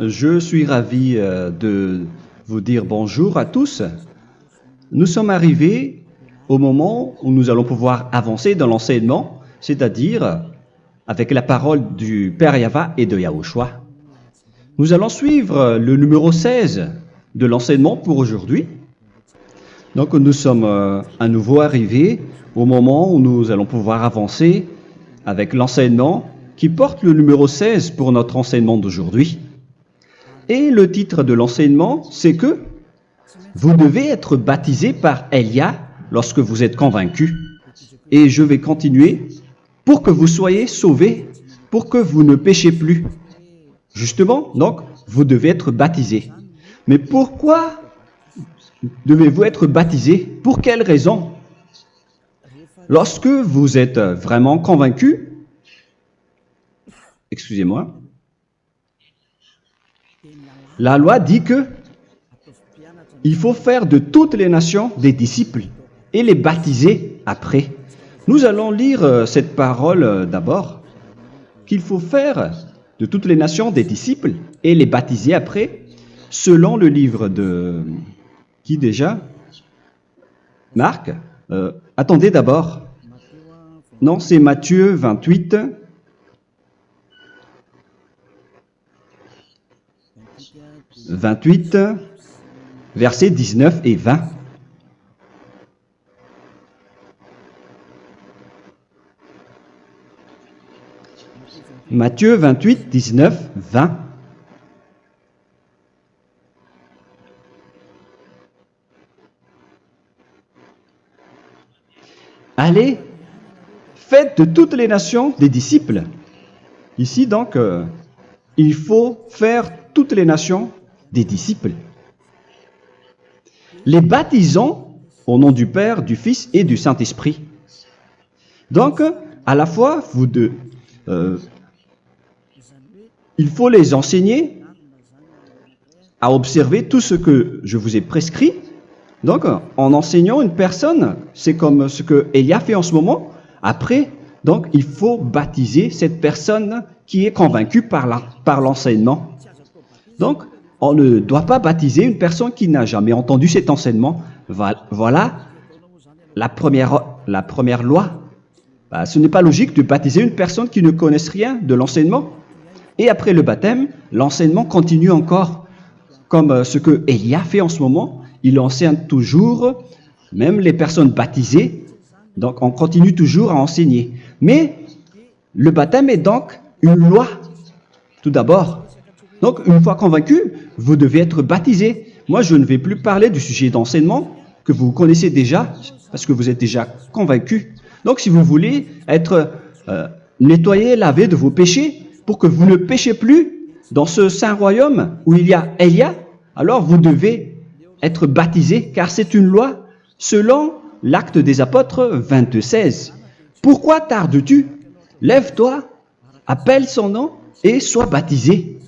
Je suis ravi de vous dire bonjour à tous. Nous sommes arrivés au moment où nous allons pouvoir avancer dans l'enseignement, c'est-à-dire avec la parole du Père Yava et de Yahushua. Nous allons suivre le numéro 16 de l'enseignement pour aujourd'hui. Donc nous sommes à nouveau arrivés au moment où nous allons pouvoir avancer avec l'enseignement qui porte le numéro 16 pour notre enseignement d'aujourd'hui. Et le titre de l'enseignement, c'est que vous devez être baptisé par Elia lorsque vous êtes convaincu. Et je vais continuer pour que vous soyez sauvés, pour que vous ne péchez plus. Justement, donc, vous devez être baptisé. Mais pourquoi devez-vous être baptisé? Pour quelle raison? Lorsque vous êtes vraiment convaincu, excusez-moi, la loi dit que il faut faire de toutes les nations des disciples et les baptiser après. Nous allons lire cette parole d'abord, qu'il faut faire de toutes les nations des disciples et les baptiser après, selon le livre de... Qui déjà? Marc. Attendez d'abord. Non, c'est Matthieu 28. Versets 19 et 20. Matthieu 28, 19, 20. Allez, faites de toutes les nations des disciples. Ici donc, il faut faire toutes les nations des disciples. Les baptisons au nom du Père, du Fils et du Saint-Esprit. Donc, à la fois, il faut les enseigner à observer tout ce que je vous ai prescrit. Donc, en enseignant une personne, c'est comme ce que Elia fait en ce moment. Après, donc, il faut baptiser cette personne qui est convaincue par l'enseignement. Donc, on ne doit pas baptiser une personne qui n'a jamais entendu cet enseignement. Voilà la première loi. Ce n'est pas logique de baptiser une personne qui ne connaisse rien de l'enseignement. Et après le baptême, l'enseignement continue encore, comme ce que Elia fait en ce moment. Il enseigne toujours, même les personnes baptisées. Donc, on continue toujours à enseigner. Mais le baptême est donc une loi, tout d'abord. Donc, une fois convaincu, vous devez être baptisé. Moi, je ne vais plus parler du sujet d'enseignement que vous connaissez déjà, parce que vous êtes déjà convaincu. Donc, si vous voulez être nettoyé, lavé de vos péchés, pour que vous ne péchez plus dans ce saint royaume où il y a Elia, alors vous devez être baptisé, car c'est une loi selon l'Acte des Apôtres 22:16. Pourquoi tardes-tu? Lève-toi, appelle son nom et sois baptisé.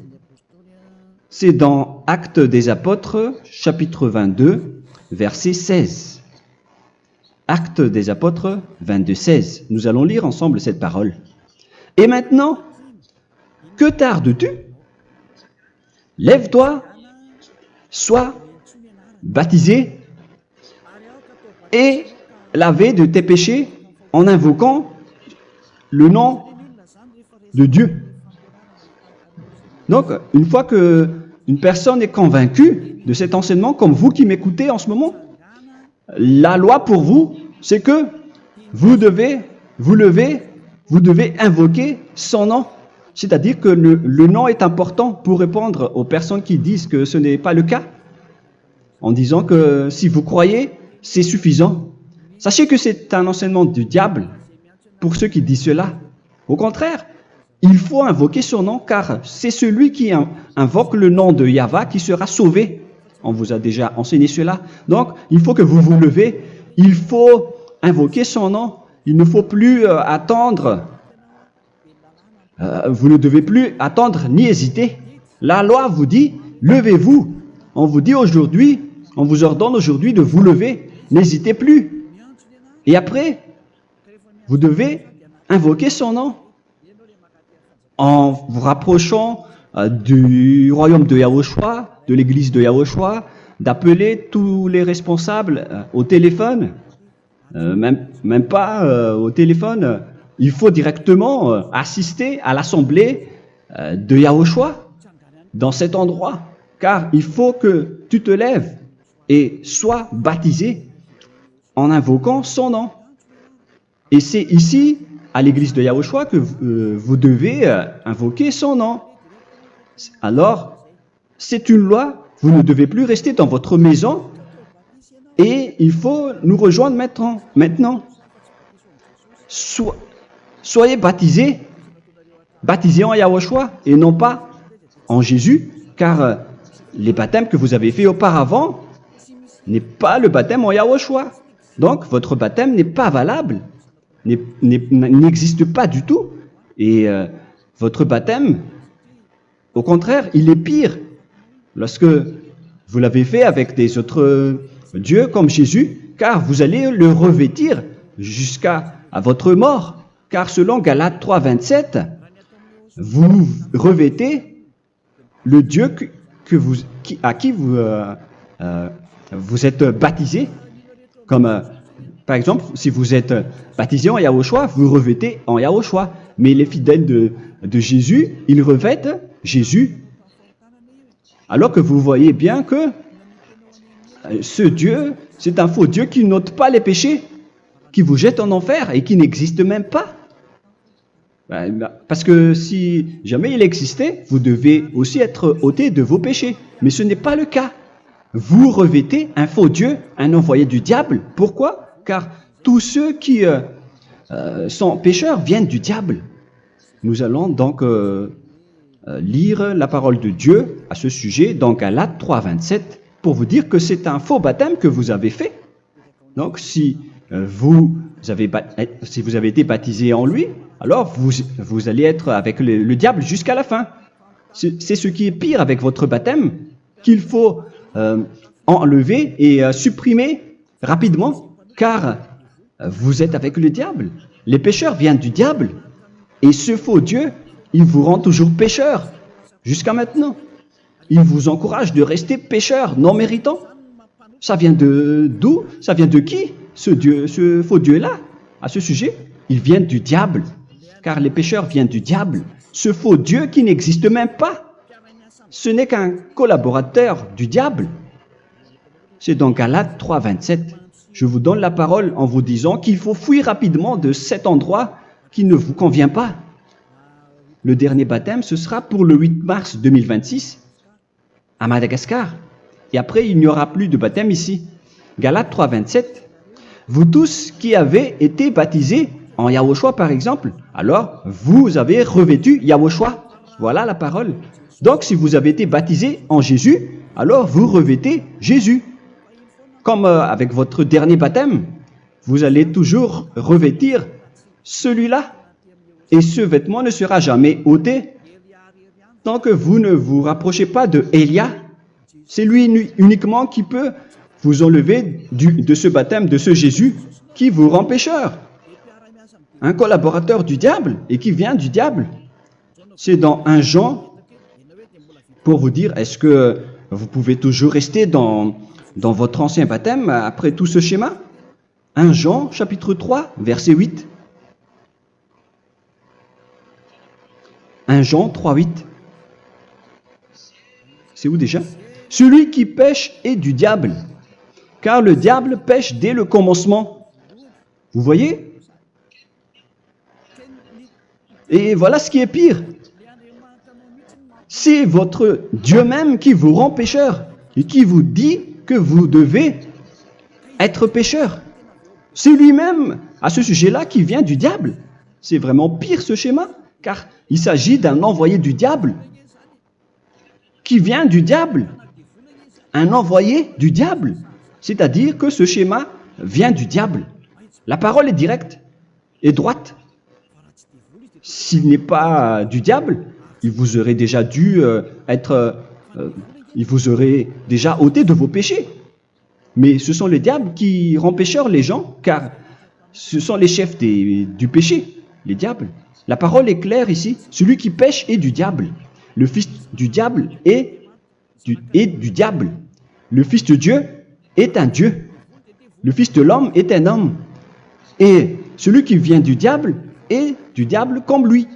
C'est dans Actes des Apôtres, chapitre 22, verset 16. Actes des Apôtres 22:16. Nous allons lire ensemble cette parole. Et maintenant, que tardes-tu? Lève-toi, sois baptisé et lavé de tes péchés en invoquant le nom de Dieu. Donc, une fois qu'une personne est convaincue de cet enseignement, comme vous qui m'écoutez en ce moment, la loi pour vous, c'est que vous devez invoquer son nom. C'est-à-dire que le nom est important pour répondre aux personnes qui disent que ce n'est pas le cas, en disant que si vous croyez, c'est suffisant. Sachez que c'est un enseignement du diable pour ceux qui disent cela. Au contraire, il faut invoquer son nom, car c'est celui qui invoque le nom de Yahva qui sera sauvé. On vous a déjà enseigné cela. Donc, il faut que vous vous levez, il faut invoquer son nom. Il ne faut plus attendre. Vous ne devez plus attendre ni hésiter. La loi vous dit, levez-vous. On vous dit aujourd'hui, on vous ordonne aujourd'hui de vous lever. N'hésitez plus. Et après, vous devez invoquer son nom en vous rapprochant du royaume de Yahushua, de l'église de Yahushua, d'appeler tous les responsables au téléphone, même pas au téléphone. Il faut directement assister à l'assemblée de Yahushua dans cet endroit, car il faut que tu te lèves et sois baptisé en invoquant son nom. Et c'est ici, à l'église de Yahushua, que vous devez invoquer son nom. Alors, c'est une loi, vous ne devez plus rester dans votre maison et il faut nous rejoindre maintenant. Soyez baptisés en Yahushua et non pas en Jésus, car les baptêmes que vous avez faits auparavant n'est pas le baptême en Yahushua. Donc, votre baptême n'est pas valable, n'existe pas du tout. Et votre baptême, au contraire, il est pire lorsque vous l'avez fait avec des autres dieux comme Jésus, car vous allez le revêtir jusqu'à votre mort. Car selon Galates 3, 27, vous revêtez le Dieu à qui vous êtes baptisé. Comme par exemple, si vous êtes baptisé en Yahushua, vous revêtez en Yahushua. Mais les fidèles de Jésus, ils revêtent Jésus. Alors que vous voyez bien que ce Dieu, c'est un faux Dieu qui n'ôte pas les péchés, qui vous jette en enfer et qui n'existe même pas. Parce que si jamais il existait, vous devez aussi être ôté de vos péchés. Mais ce n'est pas le cas. Vous revêtez un faux Dieu, un envoyé du diable. Pourquoi? Car tous ceux qui sont pécheurs viennent du diable. Nous allons donc lire la parole de Dieu à ce sujet dans Galates 3, 27 pour vous dire que c'est un faux baptême que vous avez fait. Donc si vous avez été baptisé en lui, alors vous allez être avec le diable jusqu'à la fin. C'est ce qui est pire avec votre baptême qu'il faut enlever et supprimer rapidement, car vous êtes avec le diable. Les pécheurs viennent du diable, et ce faux Dieu, il vous rend toujours pécheur, jusqu'à maintenant. Il vous encourage de rester pécheur, non méritant. Ça vient d'où? Ça vient de qui, ce faux Dieu-là? À ce sujet, il vient du diable, car les pécheurs viennent du diable. Ce faux Dieu qui n'existe même pas. Ce n'est qu'un collaborateur du diable. C'est dans Galates 3, 27. Je vous donne la parole en vous disant qu'il faut fuir rapidement de cet endroit qui ne vous convient pas. Le dernier baptême, ce sera pour le 8 mars 2026 à Madagascar. Et après, il n'y aura plus de baptême ici. Galates 3, 27. Vous tous qui avez été baptisés en Yahushua, par exemple, alors vous avez revêtu Yahushua. Voilà la parole. Donc, si vous avez été baptisé en Jésus, alors vous revêtez Jésus. Comme avec votre dernier baptême, vous allez toujours revêtir celui-là. Et ce vêtement ne sera jamais ôté tant que vous ne vous rapprochez pas de Élia. C'est lui uniquement qui peut vous enlever de ce baptême, de ce Jésus qui vous rend pécheur. Un collaborateur du diable et qui vient du diable. C'est dans 1 Jean, pour vous dire, est-ce que vous pouvez toujours rester dans votre ancien baptême après tout ce schéma? 1 Jean, chapitre 3, verset 8. 1 Jean 3, 8. C'est où déjà? Celui qui pêche est du diable, car le diable pêche dès le commencement. Vous voyez? Et voilà ce qui est pire. C'est votre Dieu même qui vous rend pécheur et qui vous dit que vous devez être pécheur. C'est lui-même, à ce sujet-là, qui vient du diable. C'est vraiment pire ce schéma, car il s'agit d'un envoyé du diable qui vient du diable. Un envoyé du diable. C'est-à-dire que ce schéma vient du diable. La parole est directe et droite. S'il n'est pas du diable, il vous aurait déjà dû il vous aurait déjà ôté de vos péchés. Mais ce sont les diables qui rendent pécheurs les gens, car ce sont les chefs du péché, les diables. La parole est claire ici, celui qui pêche est du diable. le fils du diable est du diable. Le fils de Dieu est un Dieu. Le fils de l'homme est un homme. Et celui qui vient du diable est du diable comme lui.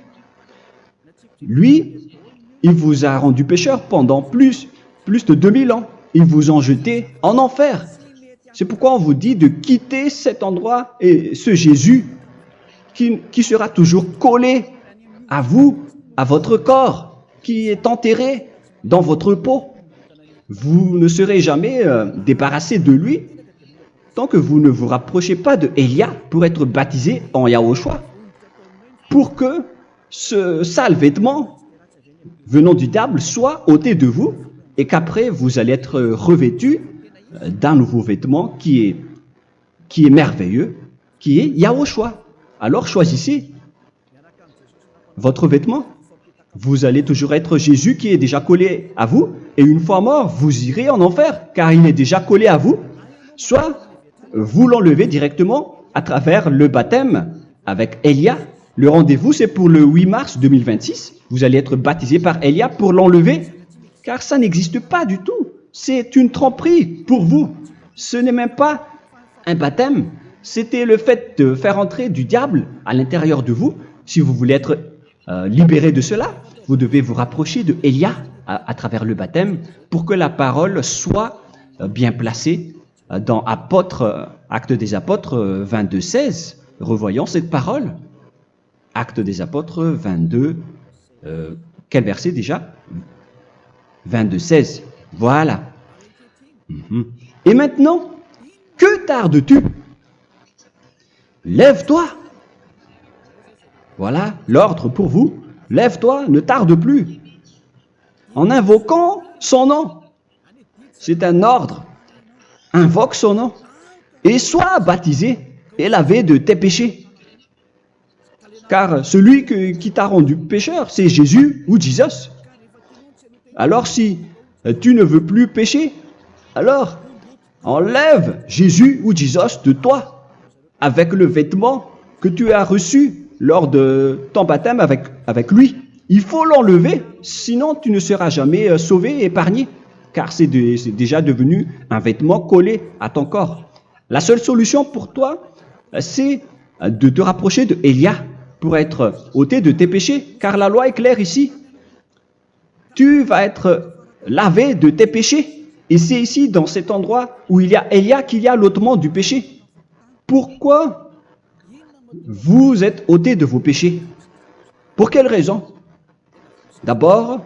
Lui, il vous a rendu pécheur pendant plus de 2000 ans. Il vous a jeté en enfer. C'est pourquoi on vous dit de quitter cet endroit et ce Jésus qui sera toujours collé à vous, à votre corps, qui est enterré dans votre peau. Vous ne serez jamais débarrassé de lui tant que vous ne vous rapprochez pas de Élia pour être baptisé en Yahushua, pour que ce sale vêtement venant du diable soit ôté de vous et qu'après vous allez être revêtu d'un nouveau vêtement qui est merveilleux, qui est Yahushua. Alors choisissez votre vêtement. Vous allez toujours être Jésus qui est déjà collé à vous, et une fois mort, vous irez en enfer, car il est déjà collé à vous. Soit vous l'enlevez directement à travers le baptême avec Élia. Le rendez-vous, c'est pour le 8 mars 2026. Vous allez être baptisé par Élia pour l'enlever, car ça n'existe pas du tout. C'est une tromperie pour vous. Ce n'est même pas un baptême. C'était le fait de faire entrer du diable à l'intérieur de vous. Si vous voulez être libéré de cela, vous devez vous rapprocher de Élia à travers le baptême pour que la parole soit bien placée dans Actes des Apôtres 22:16. Revoyons cette parole. Actes des Apôtres 22, quel verset déjà? 22:16. Voilà. Et maintenant, que tardes-tu? Lève-toi. Voilà l'ordre pour vous. Lève-toi, ne tarde plus. En invoquant son nom. C'est un ordre. Invoque son nom. Et sois baptisé et lavé de tes péchés. Car celui qui t'a rendu pécheur, c'est Jésus ou Jesus. Alors si tu ne veux plus pécher, alors enlève Jésus ou Jesus de toi avec le vêtement que tu as reçu lors de ton baptême avec lui. Il faut l'enlever, sinon tu ne seras jamais sauvé, épargné, car c'est déjà devenu un vêtement collé à ton corps. La seule solution pour toi, c'est de te rapprocher de Élia pour être ôté de tes péchés, car la loi est claire ici. Tu vas être lavé de tes péchés, et c'est ici, dans cet endroit où il y a Élia, qu'il y a l'ôtement du péché. Pourquoi vous êtes ôté de vos péchés? Pour quelle raison? D'abord,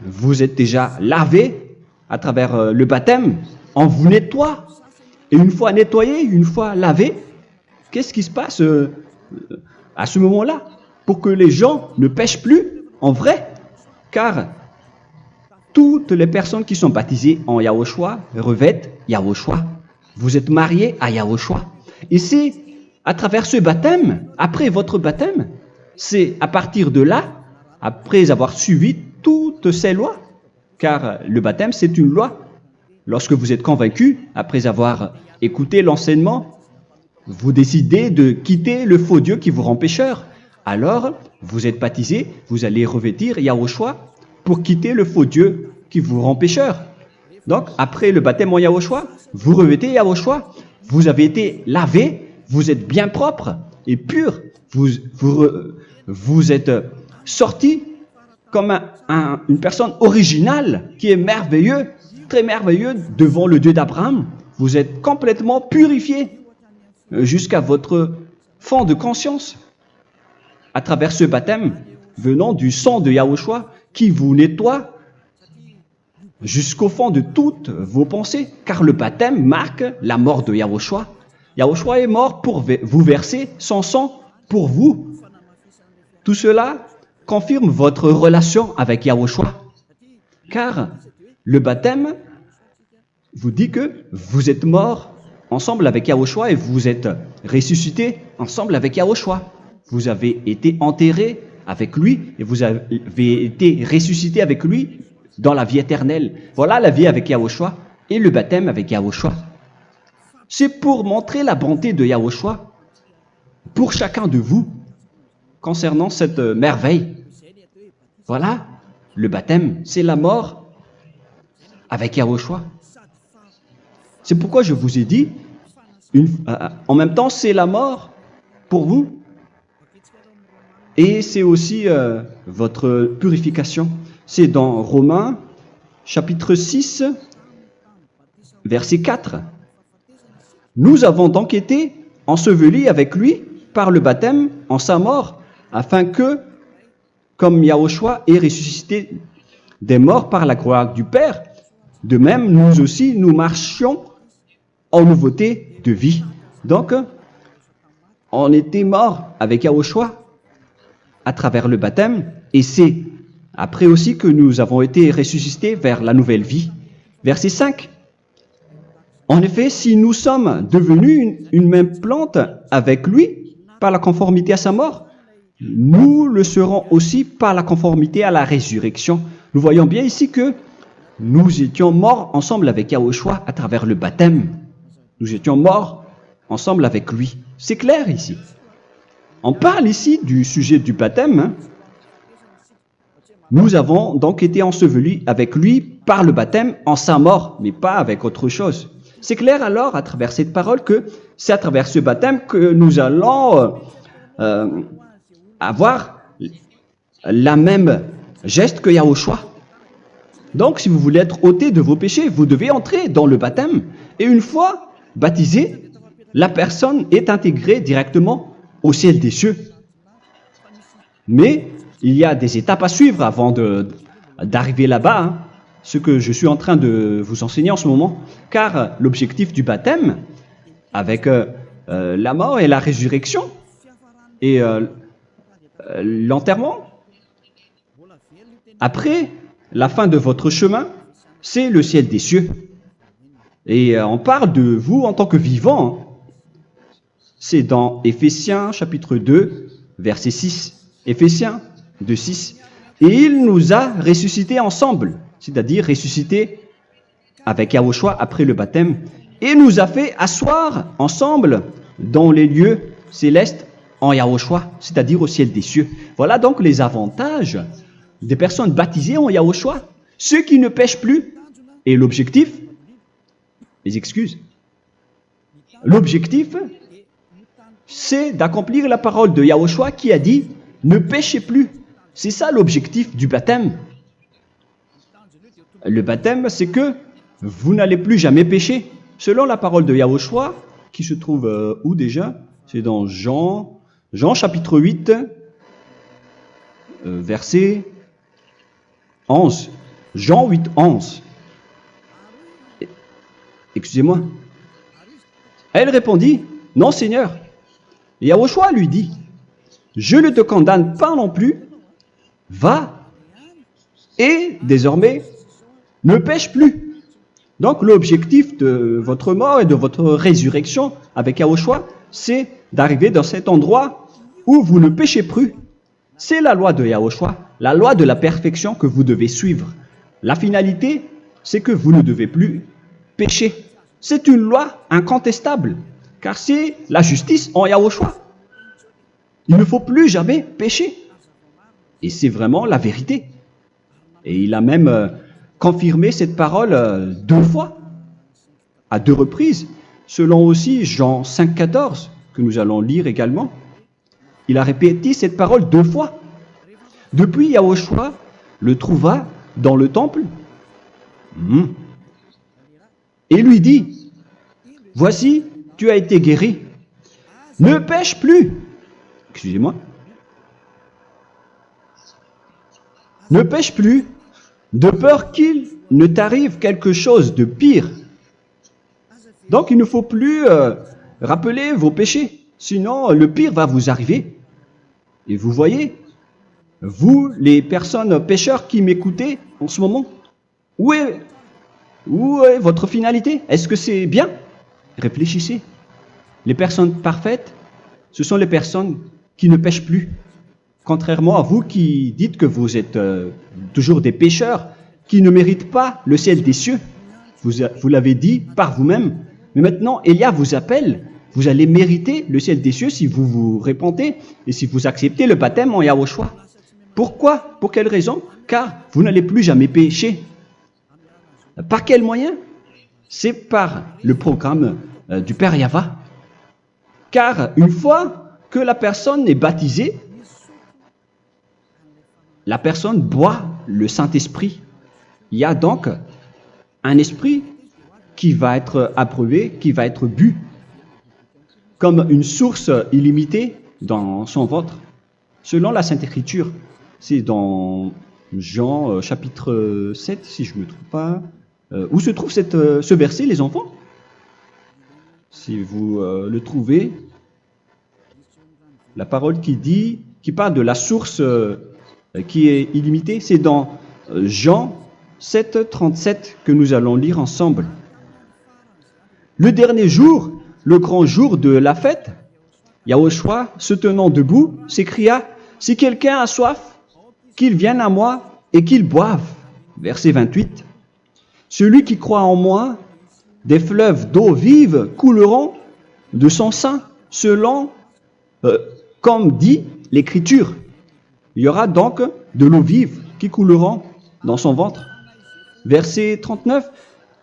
vous êtes déjà lavé à travers le baptême. On vous nettoie. Et une fois nettoyé, une fois lavé, qu'est-ce qui se passe à ce moment-là? Pour que les gens ne pêchent plus en vrai. Car toutes les personnes qui sont baptisées en Yahushua revêtent Yahushua. Vous êtes mariés à Yahushua. Et c'est à travers ce baptême, après votre baptême, c'est à partir de là, après avoir suivi toutes ces lois, car le baptême c'est une loi. Lorsque vous êtes convaincu, après avoir écouté l'enseignement, vous décidez de quitter le faux Dieu qui vous rend pécheur. Alors, vous êtes baptisé, vous allez revêtir Yahushua pour quitter le faux Dieu qui vous rend pécheur. Donc, après le baptême en Yahushua, vous revêtez Yahushua, vous avez été lavé, vous êtes bien propre et pur, vous êtes sorti comme une personne originale qui est merveilleux, très merveilleux devant le Dieu d'Abraham. Vous êtes complètement purifié jusqu'à votre fond de conscience à travers ce baptême venant du sang de Yahushua qui vous nettoie jusqu'au fond de toutes vos pensées, car le baptême marque la mort de Yahushua. Yahushua est mort pour vous verser son sang pour vous. Tout cela confirme votre relation avec Yahushua, car le baptême vous dit que vous êtes mort ensemble avec Yahushua et vous êtes ressuscité ensemble avec Yahushua. Vous avez été enterré avec lui et vous avez été ressuscité avec lui dans la vie éternelle. Voilà la vie avec Yahushua et le baptême avec Yahushua. C'est pour montrer la bonté de Yahushua pour chacun de vous concernant cette merveille. Voilà le baptême, c'est la mort avec Yahushua. C'est pourquoi je vous ai dit, en même temps, c'est la mort pour vous. Et c'est aussi votre purification. C'est dans Romains, chapitre 6, verset 4. Nous avons donc été ensevelis avec lui par le baptême en sa mort, afin que, comme Yahushua est ressuscité des morts par la gloire du Père, de même, nous aussi, nous marchions en nouveauté de vie. Donc, on était morts avec Yahushua à travers le baptême, et c'est après aussi que nous avons été ressuscités vers la nouvelle vie. Verset 5. En effet, si nous sommes devenus une même plante avec lui par la conformité à sa mort, nous le serons aussi par la conformité à la résurrection. Nous voyons bien ici que nous étions morts ensemble avec Yahushua à travers le baptême. Nous étions morts ensemble avec lui. C'est clair ici. On parle ici du sujet du baptême. Nous avons donc été ensevelis avec lui par le baptême en sa mort, mais pas avec autre chose. C'est clair alors à travers cette parole que c'est à travers ce baptême que nous allons avoir la même geste que Yahushua. Donc si vous voulez être ôté de vos péchés, vous devez entrer dans le baptême. Et une fois baptisé, la personne est intégrée directement au ciel des cieux. Mais il y a des étapes à suivre avant d'arriver là-bas, ce que je suis en train de vous enseigner en ce moment. Car l'objectif du baptême, avec la mort et la résurrection, et l'enterrement, après la fin de votre chemin, c'est le ciel des cieux. Et on parle de vous en tant que vivant. C'est dans Éphésiens chapitre 2, verset 6. Éphésiens 2, 6. Et il nous a ressuscités ensemble, c'est-à-dire ressuscités avec Yahushua après le baptême, et nous a fait asseoir ensemble dans les lieux célestes en Yahushua, c'est-à-dire au ciel des cieux. Voilà donc les avantages des personnes baptisées en Yahushua, ceux qui ne pêchent plus. Et l'objectif, les excuses, l'objectif, c'est d'accomplir la parole de Yahushua qui a dit « Ne péchez plus ». C'est ça l'objectif du baptême. Le baptême, c'est que vous n'allez plus jamais pécher. Selon la parole de Yahushua, qui se trouve où déjà? C'est dans Jean chapitre 8, verset 11. Jean 8, 11. Excusez-moi. Elle répondit, « Non, Seigneur. » Et Yahushua lui dit, « Je ne te condamne pas non plus. Va et désormais ne pêche plus. » Donc l'objectif de votre mort et de votre résurrection avec Yahushua, c'est d'arriver dans cet endroit où vous ne péchez plus. C'est la loi de Yahushua, la loi de la perfection que vous devez suivre. La finalité, c'est que vous ne devez plus pécher. C'est une loi incontestable, car c'est la justice en Yahushua. Il ne faut plus jamais pécher. Et c'est vraiment la vérité. Et il a même confirmé cette parole 2 fois, à 2 reprises, selon aussi Jean 5, 14, que nous allons lire également. Il a répété cette parole 2 fois. Depuis, Yahushua le trouva dans le temple et lui dit, « Voici, tu as été guéri. Ne pêche plus. » Excusez-moi. Ne pêche plus, de peur qu'il ne t'arrive quelque chose de pire. Donc il ne faut plus rappeler vos péchés, sinon le pire va vous arriver. Et vous voyez, vous les personnes pécheurs qui m'écoutez en ce moment, où est votre finalité? Est-ce que c'est bien? Réfléchissez. Les personnes parfaites, ce sont les personnes qui ne pêchent plus. Contrairement à vous qui dites que vous êtes toujours des pécheurs qui ne méritent pas le ciel des cieux. Vous l'avez dit par vous-même. Mais maintenant, Élia vous appelle. Vous allez mériter le ciel des cieux si vous vous repentez et si vous acceptez le baptême en Yahushua. Pourquoi? Pour quelle raison? Car vous n'allez plus jamais pécher. Par quel moyen? C'est par le programme du Père Yahva. Car une fois que la personne est baptisée, la personne boit le Saint-Esprit. Il y a donc un esprit qui va être approuvé, qui va être bu, comme une source illimitée dans son ventre, selon la Sainte Écriture. C'est dans Jean chapitre 7, si je ne me trompe pas. Où se trouve ce verset, les enfants? Si vous le trouvez, la parole qui parle de la source qui est illimitée, c'est dans Jean 7, 37 que nous allons lire ensemble. Le dernier jour, le grand jour de la fête, Yahushua, se tenant debout, s'écria, « Si quelqu'un a soif, qu'il vienne à moi et qu'il boive. » Verset 28. « Celui qui croit en moi, des fleuves d'eau vive couleront de son sein, selon, comme dit l'Écriture. » Il y aura donc de l'eau vive qui couleront dans son ventre. Verset 39.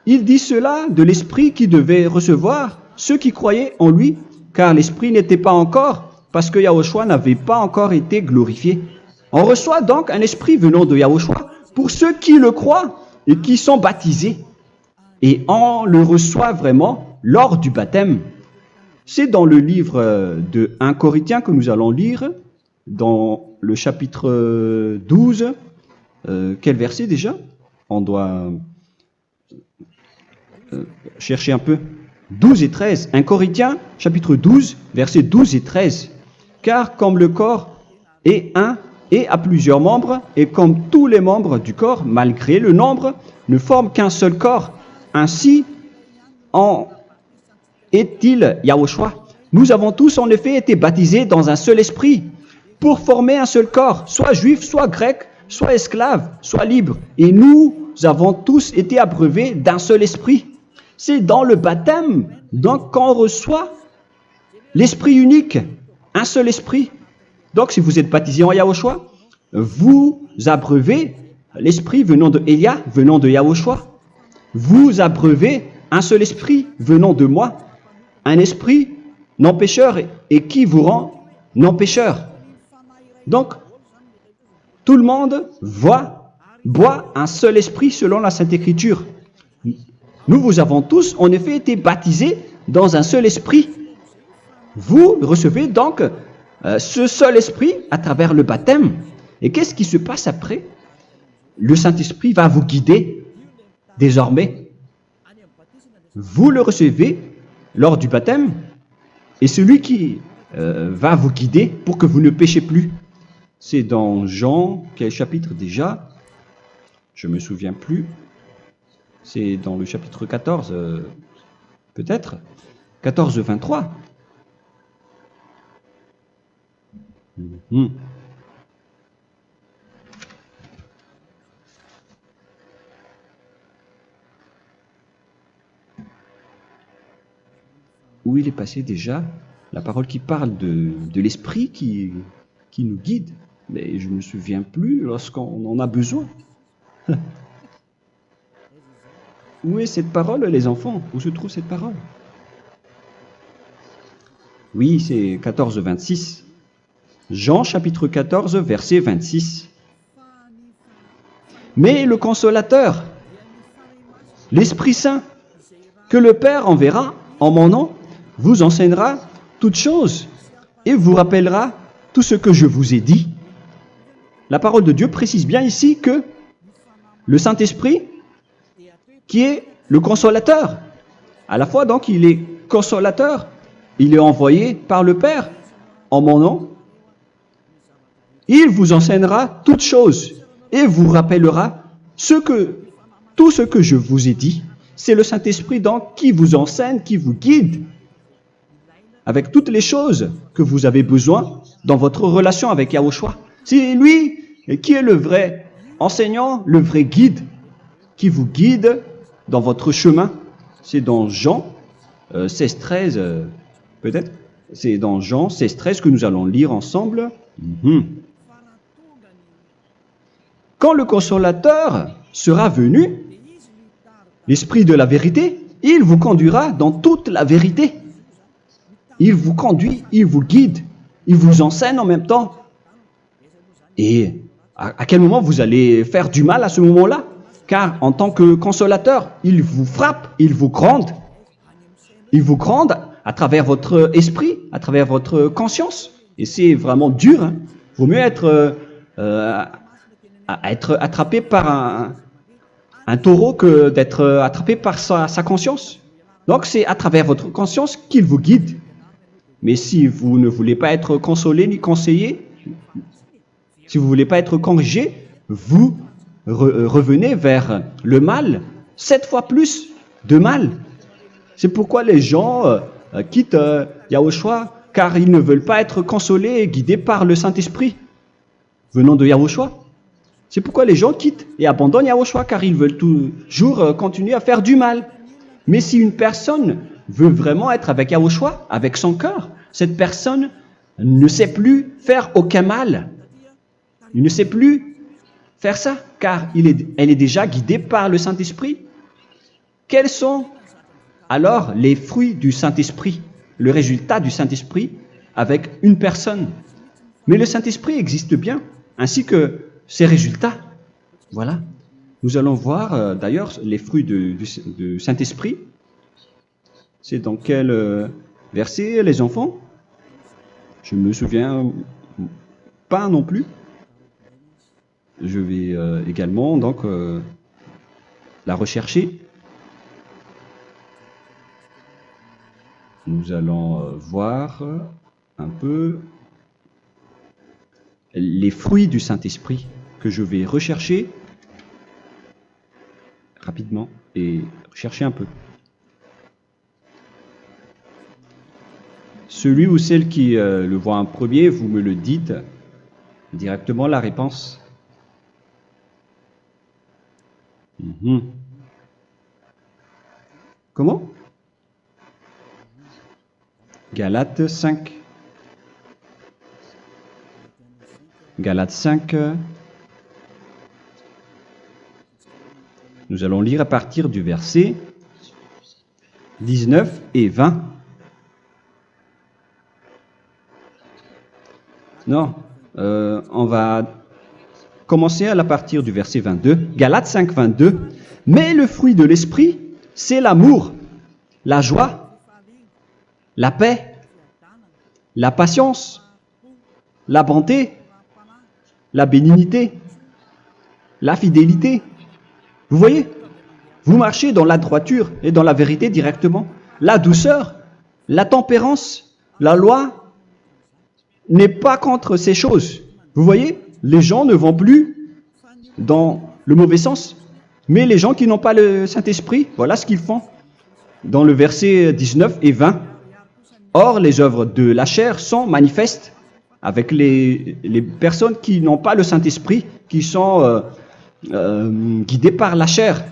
Il dit cela de l'Esprit qui devait recevoir ceux qui croyaient en lui, car l'Esprit n'était pas encore, parce que Yahushua n'avait pas encore été glorifié. On reçoit donc un Esprit venant de Yahushua pour ceux qui le croient et qui sont baptisés. Et on le reçoit vraiment lors du baptême. C'est dans le livre de 1 Corinthiens que nous allons lire, dans le chapitre 12. Quel verset déjà? On doit chercher un peu. 12 et 13. 1 Corinthiens, chapitre 12, versets 12 et 13. Car comme le corps est un et a plusieurs membres, et comme tous les membres du corps, malgré le nombre, ne forment qu'un seul corps, ainsi en est-il Yahushua. Nous avons tous en effet été baptisés dans un seul esprit, pour former un seul corps, soit juif, soit grec, soit esclave, soit libre. Et nous avons tous été abreuvés d'un seul esprit. C'est dans le baptême, donc, qu'on reçoit l'esprit unique, un seul esprit. Donc, si vous êtes baptisé en Yahushua, vous abreuvez l'esprit venant de Elia, venant de Yahushua. Vous abreuvez un seul esprit venant de moi, un esprit non pécheur et qui vous rend non pécheur. Donc, tout le monde boit un seul esprit selon la Sainte Écriture. Nous vous avons tous en effet été baptisés dans un seul esprit. Vous recevez donc ce seul esprit à travers le baptême. Et qu'est-ce qui se passe après? Le Saint-Esprit va vous guider désormais. Vous le recevez lors du baptême et celui qui va vous guider pour que vous ne péchez plus. C'est dans Jean, quel chapitre déjà? Je ne me souviens plus. C'est dans le chapitre 14, peut-être. 14, 23. Où il est passé déjà la parole qui parle de l'esprit qui nous guide. Mais je ne me souviens plus lorsqu'on en a besoin. Où est cette parole, les enfants? Où se trouve cette parole? Oui, c'est 14, 26. Jean, chapitre 14, verset 26. Mais le Consolateur, l'Esprit Saint, que le Père enverra en mon nom, vous enseignera toutes choses et vous rappellera tout ce que je vous ai dit. La parole de Dieu précise bien ici que le Saint-Esprit, qui est le consolateur, à la fois donc il est consolateur, il est envoyé par le Père en mon nom, il vous enseignera toutes choses et vous rappellera tout ce que je vous ai dit. C'est le Saint-Esprit donc qui vous enseigne, qui vous guide avec toutes les choses que vous avez besoin dans votre relation avec Yahushua. C'est lui qui est le vrai enseignant, le vrai guide, qui vous guide dans votre chemin. C'est dans Jean 16, 13, peut-être. C'est dans Jean 16, 13 que nous allons lire ensemble. Quand le consolateur sera venu, l'Esprit de la vérité, il vous conduira dans toute la vérité. Il vous conduit, il vous guide, il vous enseigne en même temps. Et à quel moment vous allez faire du mal à ce moment-là? Car en tant que consolateur, il vous frappe, il vous gronde. Il vous gronde à travers votre esprit, à travers votre conscience. Et c'est vraiment dur. Hein. Vaut mieux être attrapé par un taureau que d'être attrapé par sa conscience. Donc c'est à travers votre conscience qu'il vous guide. Mais si vous ne voulez pas être consolé ni conseillé, si vous ne voulez pas être corrigé, vous revenez vers le mal, 7 fois plus de mal. C'est pourquoi les gens quittent Yahushua, car ils ne veulent pas être consolés et guidés par le Saint-Esprit venant de Yahushua. C'est pourquoi les gens quittent et abandonnent Yahushua, car ils veulent toujours continuer à faire du mal. Mais si une personne veut vraiment être avec Yahushua, avec son cœur, cette personne ne sait plus faire aucun mal. Il ne sait plus faire ça, car elle est déjà guidée par le Saint-Esprit. Quels sont alors les fruits du Saint-Esprit, le résultat du Saint-Esprit avec une personne? Mais le Saint-Esprit existe bien, ainsi que ses résultats. Voilà. Nous allons voir d'ailleurs les fruits du Saint-Esprit. C'est dans quel verset, les enfants? Je ne me souviens pas non plus. Je vais également donc la rechercher. Nous allons voir un peu les fruits du Saint-Esprit que je vais rechercher rapidement et chercher un peu. Celui ou celle qui le voit en premier, vous me le dites directement la réponse. Comment? Galates 5. Galates 5. Nous allons lire à partir du verset 19 et 20. Non, on va commencer à partir du verset 22. Galates 5, 22. Mais le fruit de l'esprit, c'est l'amour, la joie, la paix, la patience, la bonté, la bénignité, la fidélité. Vous voyez? Vous marchez dans la droiture et dans la vérité directement. La douceur, la tempérance, la loi n'est pas contre ces choses. Vous voyez? Les gens ne vont plus dans le mauvais sens. Mais les gens qui n'ont pas le Saint-Esprit, voilà ce qu'ils font. Dans le verset 19 et 20. Or, les œuvres de la chair sont manifestes avec les personnes qui n'ont pas le Saint-Esprit, qui sont guidées par la chair.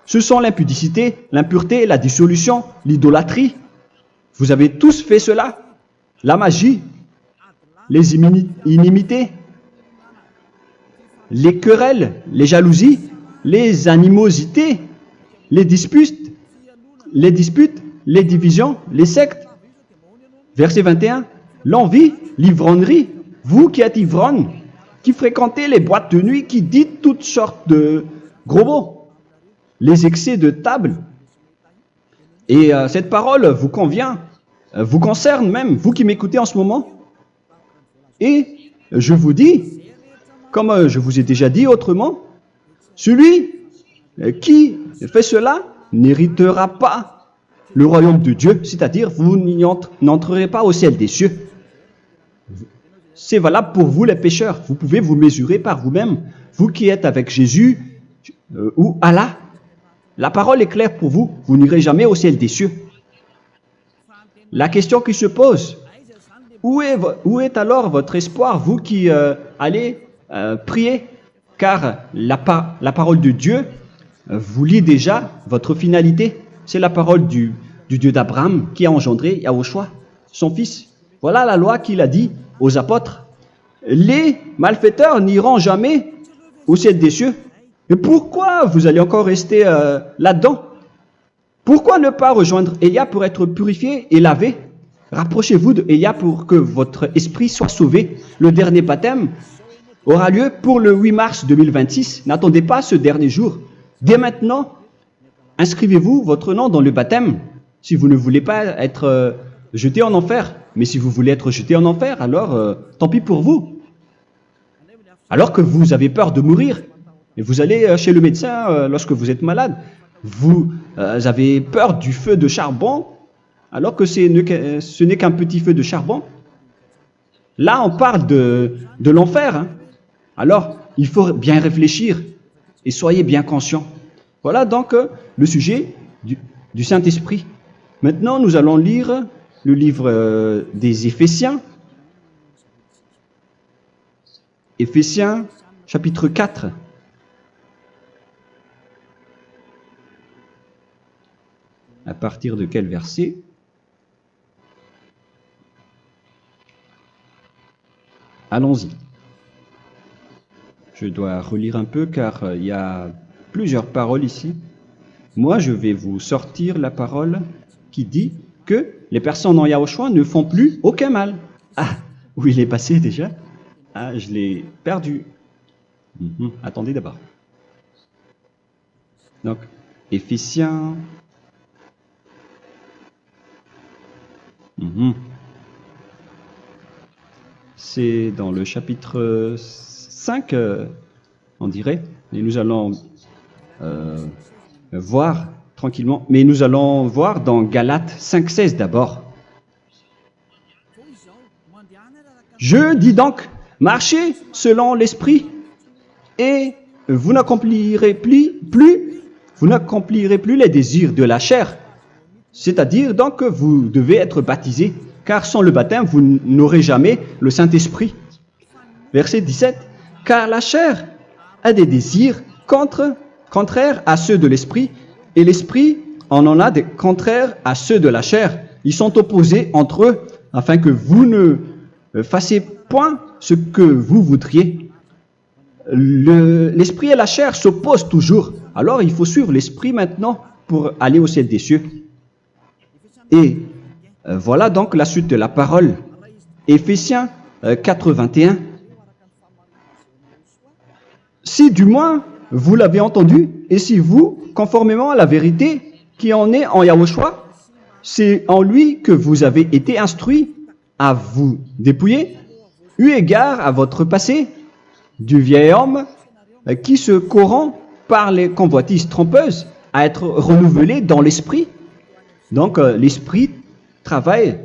Ce sont l'impudicité, l'impureté, la dissolution, l'idolâtrie. Vous avez tous fait cela. La magie, les inimités, les querelles, les jalousies, les animosités, les disputes, les divisions, les sectes. Verset 21, l'envie, l'ivrognerie, vous qui êtes ivrognes, qui fréquentez les boîtes de nuit, qui dites toutes sortes de gros mots, les excès de table. Et cette parole vous convient, vous concerne même, vous qui m'écoutez en ce moment. Et je vous dis, comme je vous ai déjà dit autrement, celui qui fait cela n'héritera pas le royaume de Dieu, c'est-à-dire vous n'entrerez pas au ciel des cieux. C'est valable pour vous les pécheurs. Vous pouvez vous mesurer par vous-même, vous qui êtes avec Jésus ou Allah. La parole est claire pour vous, vous n'irez jamais au ciel des cieux. La question qui se pose, où est alors votre espoir, vous qui allez prier? Car la parole de Dieu vous lit déjà votre finalité. C'est la parole du Dieu d'Abraham qui a engendré Yahushua, son fils. Voilà la loi qu'il a dit aux apôtres. Les malfaiteurs n'iront jamais au ciel des cieux. Mais pourquoi vous allez encore rester là-dedans? Pourquoi ne pas rejoindre Élia pour être purifié et lavé? Rapprochez-vous de Élia pour que votre esprit soit sauvé. Le dernier baptême aura lieu pour le 8 mars 2026. N'attendez pas ce dernier jour. Dès maintenant, inscrivez-vous votre nom dans le baptême si vous ne voulez pas être jeté en enfer. Mais si vous voulez être jeté en enfer, alors tant pis pour vous. Alors que vous avez peur de mourir, et vous allez chez le médecin lorsque vous êtes malade, vous avez peur du feu de charbon, alors que ce n'est qu'un petit feu de charbon. Là, on parle de l'enfer. Hein. Alors, il faut bien réfléchir et soyez bien conscients. Voilà donc le sujet du Saint-Esprit. Maintenant, nous allons lire le livre des Éphésiens. Éphésiens, chapitre 4. À partir de quel verset? Allons-y. Je dois relire un peu car il y a plusieurs paroles ici. Moi, je vais vous sortir la parole qui dit que les personnes en Yahushua ne font plus aucun mal. Ah, où il est passé déjà? Ah, je l'ai perdu. Attendez d'abord. Donc, Éphésiens. C'est dans le chapitre 5, on dirait. Et nous allons voir tranquillement. Mais nous allons voir dans Galates 5,16 d'abord. Je dis donc, marchez selon l'esprit et vous n'accomplirez plus les désirs de la chair. C'est-à-dire donc que vous devez être baptisé, car sans le baptême, vous n'aurez jamais le Saint-Esprit. Verset 17. Car la chair a des désirs contraires à ceux de l'esprit, et l'esprit en a des contraires à ceux de la chair. Ils sont opposés entre eux, afin que vous ne fassiez point ce que vous voudriez. L'esprit et la chair s'opposent toujours. Alors il faut suivre l'esprit maintenant pour aller au ciel des cieux. Et voilà donc la suite de la parole. Éphésiens 4:21. Si du moins vous l'avez entendu, et si vous, conformément à la vérité qui en est en Yahushua, c'est en lui que vous avez été instruits à vous dépouiller, eu égard à votre passé, du vieil homme qui se corrompt par les convoitises trompeuses, à être renouvelé dans l'esprit. Donc l'esprit travaille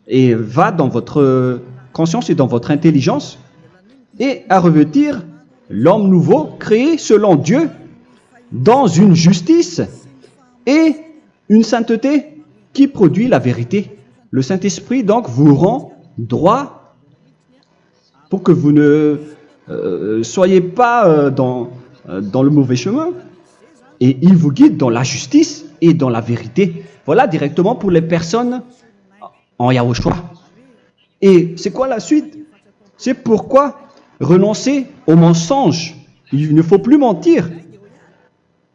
et va dans votre conscience et dans votre intelligence et à revêtir l'homme nouveau créé selon Dieu dans une justice et une sainteté qui produit la vérité. Le Saint-Esprit donc vous rend droit pour que vous ne soyez pas dans le mauvais chemin et il vous guide dans la justice et dans la vérité. Voilà directement pour les personnes en Yahushua. Et c'est quoi la suite? C'est pourquoi renoncer au mensonge. Il ne faut plus mentir.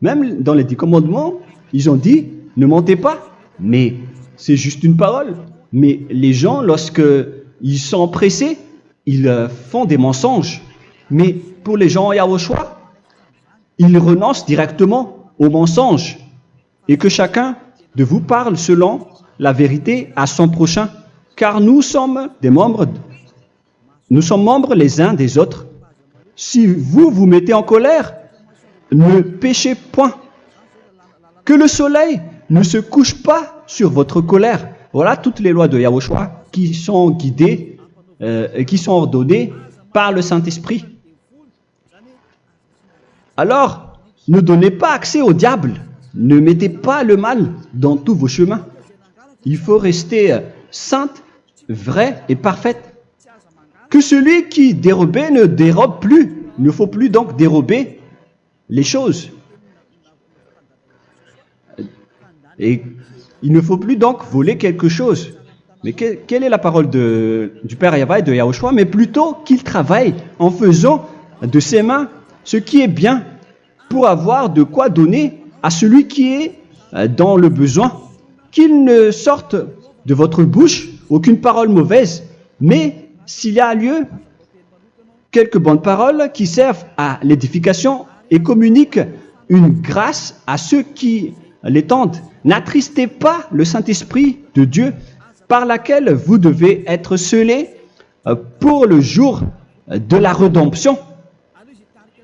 Même dans les 10 commandements, ils ont dit ne mentez pas. Mais c'est juste une parole. Mais les gens, lorsqu'ils sont pressés, ils font des mensonges. Mais pour les gens en Yahushua, ils renoncent directement au mensonge. Et que chacun de vous parle selon la vérité à son prochain. Car nous sommes membres les uns des autres. Si vous vous mettez en colère, ne péchez point. Que le soleil ne se couche pas sur votre colère. Voilà toutes les lois de Yahushua qui sont guidées, qui sont ordonnées par le Saint-Esprit. Alors, ne donnez pas accès au diable. Ne mettez pas le mal dans tous vos chemins. Il faut rester sainte, vraie et parfaite. Que celui qui dérobait ne dérobe plus. Il ne faut plus donc dérober les choses. Et il ne faut plus donc voler quelque chose. Mais quelle est la parole du Père Yahweh et de Yahushua? Mais plutôt qu'il travaille en faisant de ses mains ce qui est bien pour avoir de quoi donner à celui qui est dans le besoin. Qu'il ne sorte de votre bouche aucune parole mauvaise, mais s'il y a lieu, quelques bonnes paroles qui servent à l'édification et communiquent une grâce à ceux qui l'étendent. N'attristez pas le Saint-Esprit de Dieu par laquelle vous devez être scellés pour le jour de la rédemption.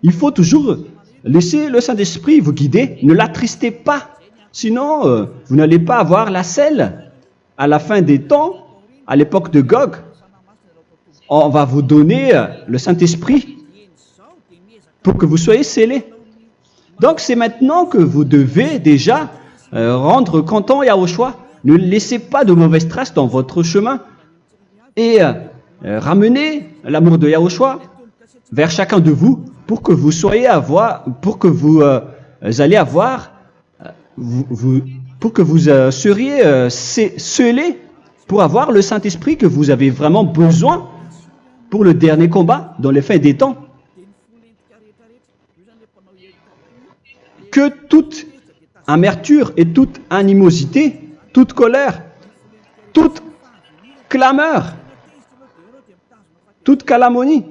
Il faut toujours laisser le Saint-Esprit vous guider, ne l'attristez pas, sinon vous n'allez pas avoir la selle. À la fin des temps, à l'époque de Gog, on va vous donner le Saint-Esprit pour que vous soyez scellés. Donc c'est maintenant que vous devez déjà rendre content Yahushua. Ne laissez pas de mauvaises traces dans votre chemin et ramenez l'amour de Yahushua vers chacun de vous pour que vous soyez pour que vous seriez scellés pour avoir le Saint-Esprit que vous avez vraiment besoin pour le dernier combat dans les fins des temps. Que toute amertume et toute animosité, toute colère, toute clameur, toute calomnie,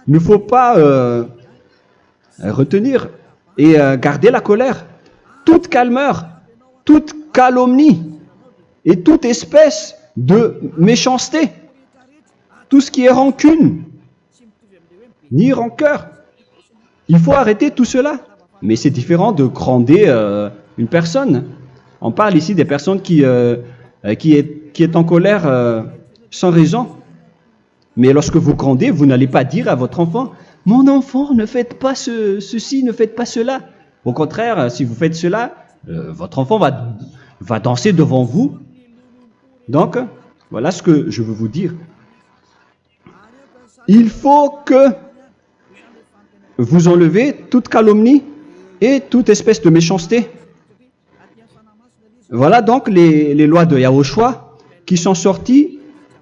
il ne faut pas retenir et garder la colère. Toute calmeur, toute calomnie et toute espèce de méchanceté, tout ce qui est rancune, ni rancœur. Il faut arrêter tout cela. Mais c'est différent de gronder une personne. On parle ici des personnes qui est en colère sans raison. Mais lorsque vous grondez, vous n'allez pas dire à votre enfant « Mon enfant, ne faites pas ceci, ne faites pas cela ». Au contraire, si vous faites cela, votre enfant va danser devant vous. Donc, voilà ce que je veux vous dire. Il faut que vous enlevez toute calomnie et toute espèce de méchanceté. Voilà donc les lois de Yahushua qui sont sorties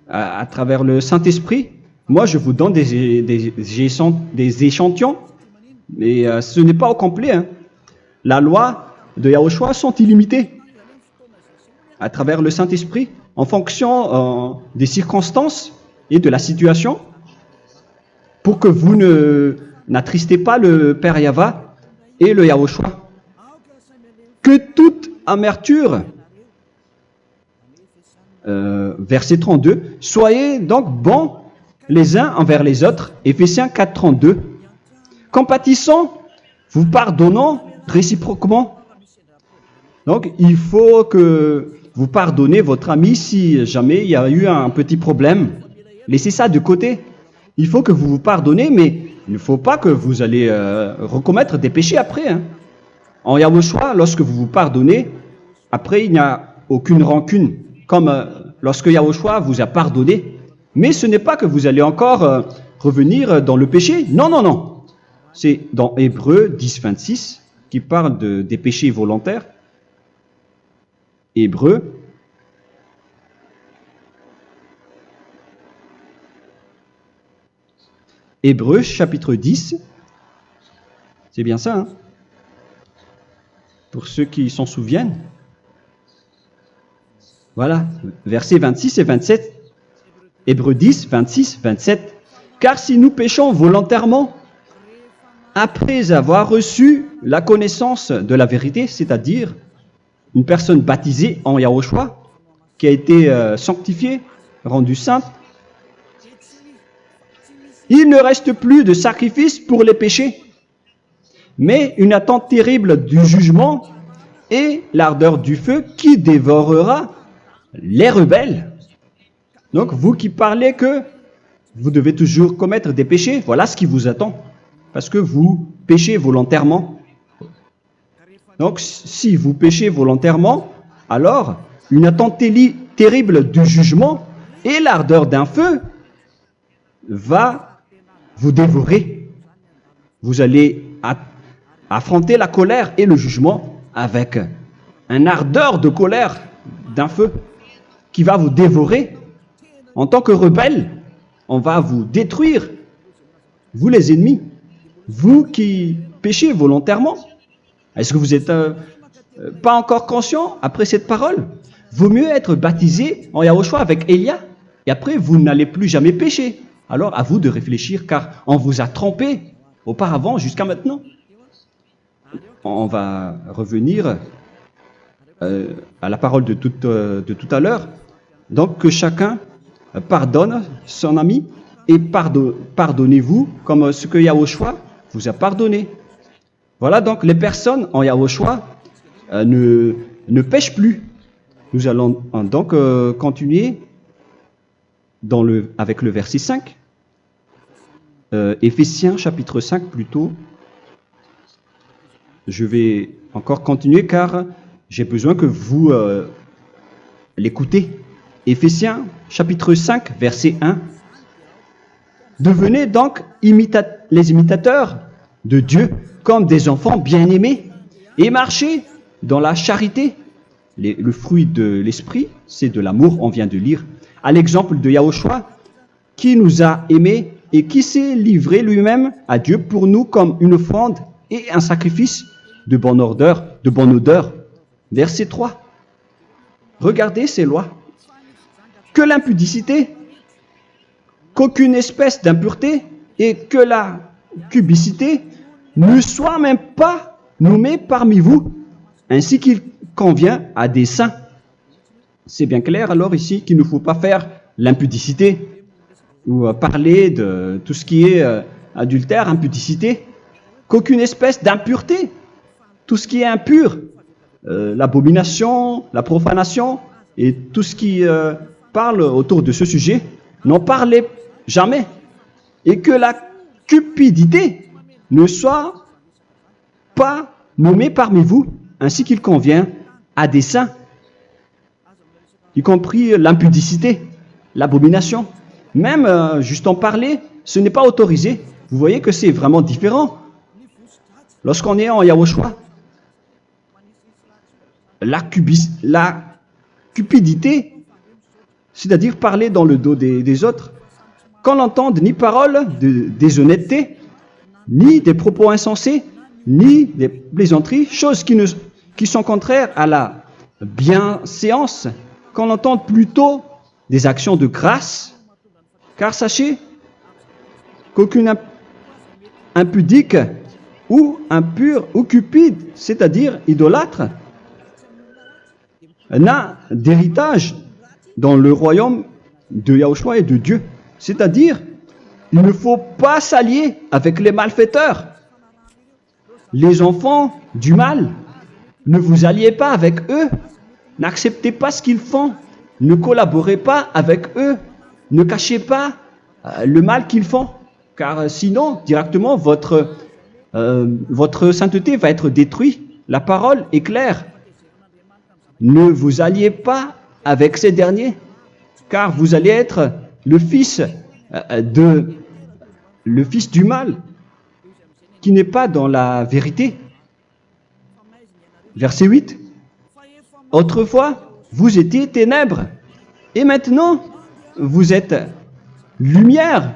à travers le Saint-Esprit. Moi, je vous donne des échantillons, mais ce n'est pas au complet. Hein. La loi de Yahushua sont illimitées à travers le Saint-Esprit en fonction des circonstances et de la situation pour que vous n'attristez pas le Père Yahva et le Yahushua. Que toute amertume, verset 32, soyez donc bons les uns envers les autres, Éphésiens 4, 32, compatissant, vous pardonnant réciproquement. Donc, il faut que vous pardonnez votre ami si jamais il y a eu un petit problème. Laissez ça de côté. Il faut que vous vous pardonnez, mais il ne faut pas que vous allez recommettre des péchés après. Hein. En Yahushua, lorsque vous vous pardonnez, après il n'y a aucune rancune, comme lorsque Yahushua vous a pardonné. Mais ce n'est pas que vous allez encore revenir dans le péché. Non, non, non. C'est dans Hébreux 10, 26 qui parle des péchés volontaires. Hébreux. Hébreux chapitre 10. C'est bien ça, hein? Pour ceux qui s'en souviennent. Voilà, versets 26 et 27. Hébreux 10, 26, 27. Car si nous péchons volontairement, après avoir reçu la connaissance de la vérité, c'est-à-dire une personne baptisée en Yahushua, qui a été sanctifiée, rendue sainte, il ne reste plus de sacrifice pour les péchés, mais une attente terrible du jugement et l'ardeur du feu qui dévorera les rebelles. Donc, vous qui parlez que vous devez toujours commettre des péchés, voilà ce qui vous attend, parce que vous péchez volontairement. Donc, si vous péchez volontairement, alors une attente terrible du jugement et l'ardeur d'un feu va vous dévorer. Vous allez affronter la colère et le jugement avec un ardeur de colère d'un feu qui va vous dévorer en tant que rebelle. on va vous détruire, vous les ennemis, vous qui péchez volontairement. Est-ce que vous n'êtes pas encore conscient après cette parole? Vaut mieux être baptisé en Yahushua avec Elia, et après vous n'allez plus jamais pécher. Alors à vous de réfléchir, car on vous a trompé auparavant jusqu'à maintenant. On va revenir à la parole de tout à l'heure. Donc que chacun pardonne son ami et pardonnez-vous comme ce que Yahushua vous a pardonné. Voilà donc les personnes en Yahushua ne pêchent plus. Nous allons donc continuer avec le verset 5. Éphésiens chapitre 5 plutôt. Je vais encore continuer car j'ai besoin que vous l'écoutez. Éphésiens chapitre 5 verset 1. Devenez donc les imitateurs de Dieu comme des enfants bien-aimés et marchez dans la charité. Le fruit de l'esprit, c'est de l'amour, on vient de lire, à l'exemple de Yahushua, qui nous a aimés et qui s'est livré lui-même à Dieu pour nous comme une offrande et un sacrifice de bonne odeur. Verset 3. Regardez ces lois. Que l'impudicité, qu'aucune espèce d'impureté et que la cubicité ne soient même pas nommés parmi vous, ainsi qu'il convient à des saints. C'est bien clair alors ici qu'il ne faut pas faire l'impudicité ou parler de tout ce qui est adultère, impudicité, qu'aucune espèce d'impureté, tout ce qui est impur, l'abomination, la profanation et tout ce qui parle autour de ce sujet, n'en parlez jamais. Et que la cupidité ne soit pas nommée parmi vous, ainsi qu'il convient à des saints, y compris l'impudicité, l'abomination. Même juste en parler, ce n'est pas autorisé. Vous voyez que c'est vraiment différent. Lorsqu'on est en Yahushua, la cupidité, c'est-à-dire parler dans le dos des autres, qu'on n'entende ni parole de déshonnêteté, ni des propos insensés, ni des plaisanteries, choses qui sont contraires à la bienséance, qu'on entende plutôt des actions de grâce, car sachez qu'aucune impudique ou impure ou cupide, c'est-à-dire idolâtre, n'a d'héritage dans le royaume de Yahushua et de Dieu. C'est-à-dire, il ne faut pas s'allier avec les malfaiteurs. Les enfants du mal, ne vous alliez pas avec eux. N'acceptez pas ce qu'ils font. Ne collaborez pas avec eux. Ne cachez pas le mal qu'ils font. Car sinon, directement, votre sainteté va être détruite. La parole est claire. Ne vous alliez pas avec ces derniers, car vous allez être le fils du mal, qui n'est pas dans la vérité. Verset 8. Autrefois, vous étiez ténèbres, et maintenant, vous êtes lumière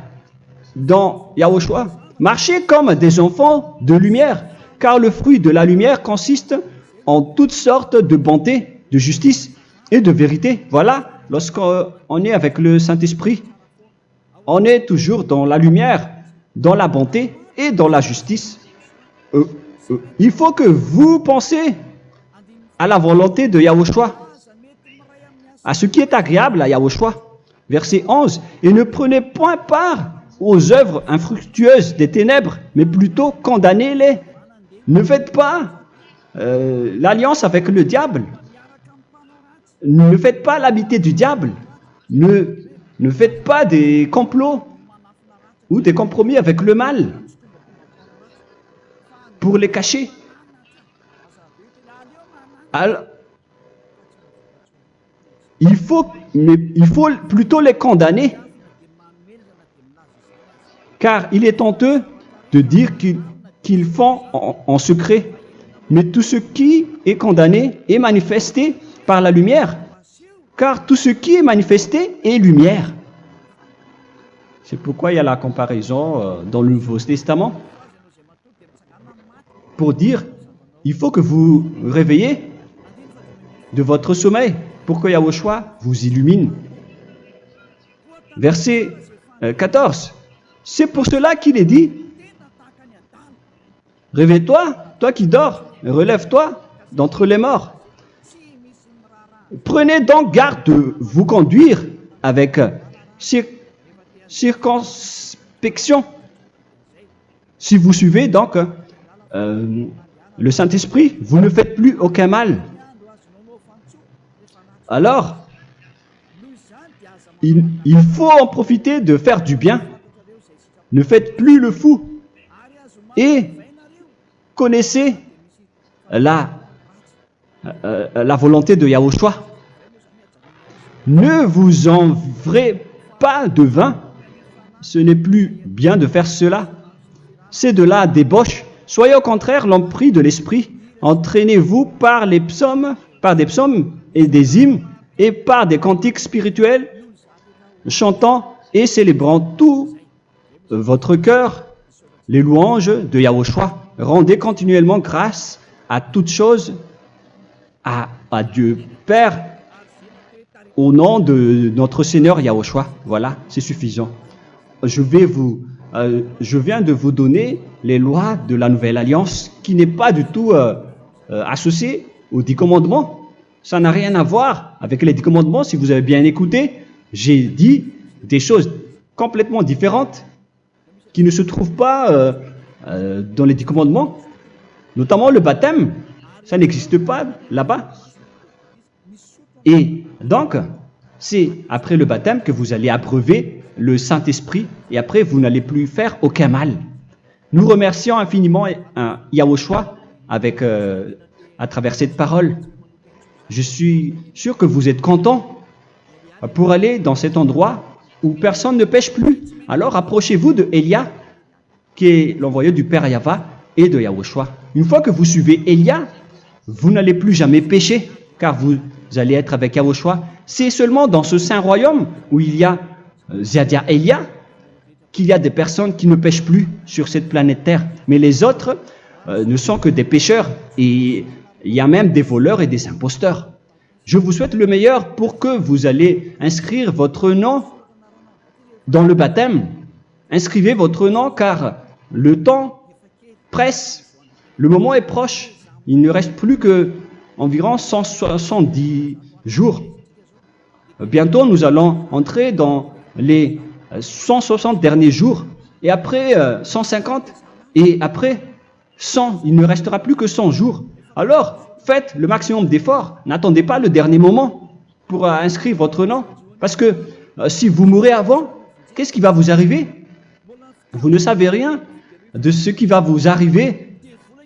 dans Yahushua. Marchez comme des enfants de lumière, car le fruit de la lumière consiste en toutes sortes de bonté, de justice et de vérité. Voilà, lorsqu'on est avec le Saint-Esprit, on est toujours dans la lumière, dans la bonté et dans la justice. Il faut que vous pensiez à la volonté de Yahushua, à ce qui est agréable à Yahushua. Verset 11. Et ne prenez point part aux œuvres infructueuses des ténèbres, mais plutôt condamnez-les. Ne faites pas l'alliance avec le diable. Ne faites pas l'amitié du diable. Ne faites pas des complots ou des compromis avec le mal pour les cacher. Alors, il faut plutôt les condamner, car il est honteux de dire qu'ils font en secret. Mais tout ce qui est condamné est manifesté par la lumière, car tout ce qui est manifesté est lumière. C'est pourquoi il y a la comparaison dans le Nouveau Testament pour dire, il faut que vous réveillez de votre sommeil pour que Yahushua vous illumine. Verset 14. C'est pour cela qu'il est dit, réveille-toi, toi qui dors, relève-toi d'entre les morts. Prenez donc garde de vous conduire avec circonspection. Si vous suivez donc le Saint-Esprit, vous ne faites plus aucun mal. Alors, il faut en profiter de faire du bien. Ne faites plus le fou. Et connaissez la volonté de Yahushua. Ne vous envrez pas de vin. Ce n'est plus bien de faire cela. C'est de la débauche. Soyez au contraire l'empris de l'esprit. Entraînez-vous par des psaumes et des hymnes et par des cantiques spirituels, chantant et célébrant tout votre cœur les louanges de Yahushua. Rendez continuellement grâce à toutes choses à Dieu Père au nom de notre Seigneur Yahushua. Voilà, c'est suffisant. Je viens de vous donner les lois de la Nouvelle Alliance qui n'est pas du tout associée aux 10 commandements. Ça n'a rien à voir avec les 10 commandements. Si vous avez bien écouté, j'ai dit des choses complètement différentes qui ne se trouvent pas dans les 10 commandements. Notamment le baptême, ça n'existe pas là-bas. Et donc, c'est après le baptême que vous allez abreuver le Saint-Esprit et après vous n'allez plus faire aucun mal. Nous remercions infiniment Yahushua à travers cette parole. Je suis sûr que vous êtes contents pour aller dans cet endroit où personne ne pêche plus. Alors approchez-vous de Élia, qui est l'envoyé du Père Yahva et de Yahushua. Une fois que vous suivez Élia, vous n'allez plus jamais pécher, car vous allez être avec Yahushua. C'est seulement dans ce saint royaume où il y a Ziadia Elia qu'il y a des personnes qui ne pêchent plus sur cette planète Terre. Mais les autres ne sont que des pécheurs et il y a même des voleurs et des imposteurs. Je vous souhaite le meilleur pour que vous allez inscrire votre nom dans le baptême. Inscrivez votre nom car le temps presse, le moment est proche. Il ne reste plus que environ 170 jours. Bientôt, nous allons entrer dans les 160 derniers jours et après 150 et après 100. Il ne restera plus que 100 jours. Alors, faites le maximum d'efforts. N'attendez pas le dernier moment pour inscrire votre nom. Parce que si vous mourrez avant, qu'est-ce qui va vous arriver? Vous ne savez rien de ce qui va vous arriver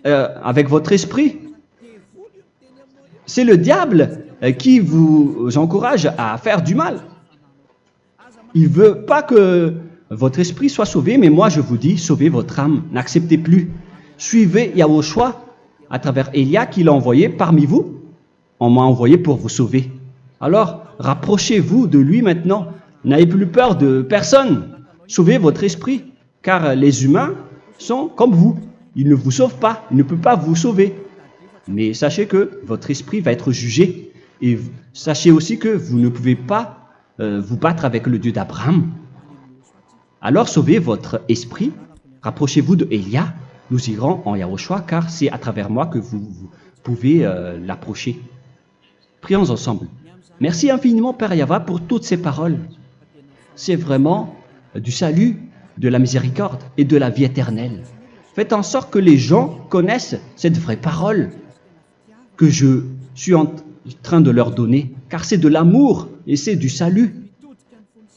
avec votre esprit. C'est le diable qui vous encourage à faire du mal. Il ne veut pas que votre esprit soit sauvé, mais moi je vous dis, sauvez votre âme. N'acceptez plus. Suivez Yahushua à travers Élia qu'il a envoyé parmi vous. On m'a envoyé pour vous sauver. Alors, rapprochez-vous de lui maintenant. N'ayez plus peur de personne. Sauvez votre esprit, car les humains sont comme vous. Ils ne vous sauvent pas, ils ne peuvent pas vous sauver. Mais sachez que votre esprit va être jugé. Et sachez aussi que vous ne pouvez pas vous battre avec le Dieu d'Abraham. Alors sauvez votre esprit. Rapprochez-vous de Élia. Nous irons en Yahushua, car c'est à travers moi que vous pouvez l'approcher. Prions ensemble. Merci infiniment, Père Yahva, pour toutes ces paroles. C'est vraiment du salut, de la miséricorde et de la vie éternelle. Faites en sorte que les gens connaissent cette vraie parole que je suis en train de leur donner, car c'est de l'amour et c'est du salut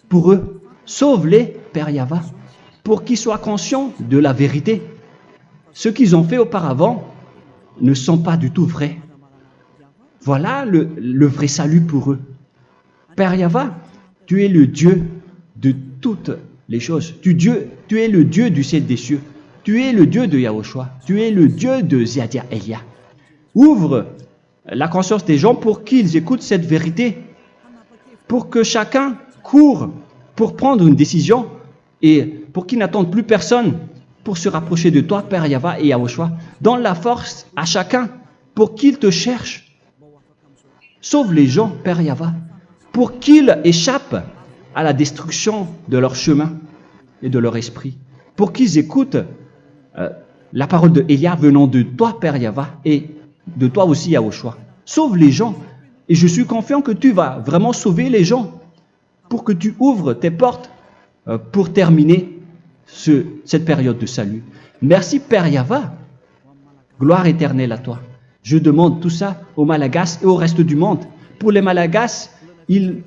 pour eux. Sauve-les, Père Yahva, pour qu'ils soient conscients de la vérité. Ce qu'ils ont fait auparavant ne sont pas du tout vrais. Voilà le vrai salut pour eux. Père Yahva, tu es le Dieu de toutes les choses. Tu es le Dieu du ciel des cieux. Tu es le Dieu de Yahushua. Tu es le Dieu de Ziadia Elia. Ouvre la conscience des gens pour qu'ils écoutent cette vérité, pour que chacun court pour prendre une décision et pour qu'ils n'attendent plus personne pour se rapprocher de toi, Père Yahweh et Yahushua. Donne la force à chacun pour qu'ils te cherchent. Sauve les gens, Père Yahweh, pour qu'ils échappent à la destruction de leur chemin et de leur esprit, pour qu'ils écoutent la parole de Élia venant de toi, Père Yahweh, et de toi aussi, Yahushua. Sauve les gens, et je suis confiant que tu vas vraiment sauver les gens pour que tu ouvres tes portes pour terminer cette période de salut. Merci, Père Yahweh. Gloire éternelle à toi. Je demande tout ça aux Malagasy et au reste du monde. Pour les Malagasy, il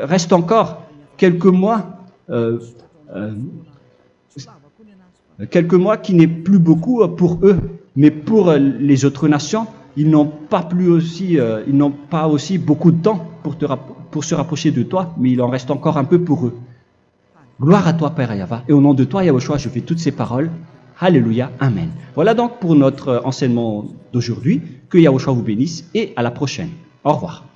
reste encore quelques mois qui n'est plus beaucoup pour eux, mais pour les autres nations, ils n'ont pas aussi beaucoup de temps pour se rapprocher de toi, mais il en reste encore un peu pour eux. Gloire à toi, Père Yahweh, et au nom de toi, Yahushua, je fais toutes ces paroles. Alléluia, Amen. Voilà donc pour notre enseignement d'aujourd'hui. Que Yahushua vous bénisse et à la prochaine. Au revoir.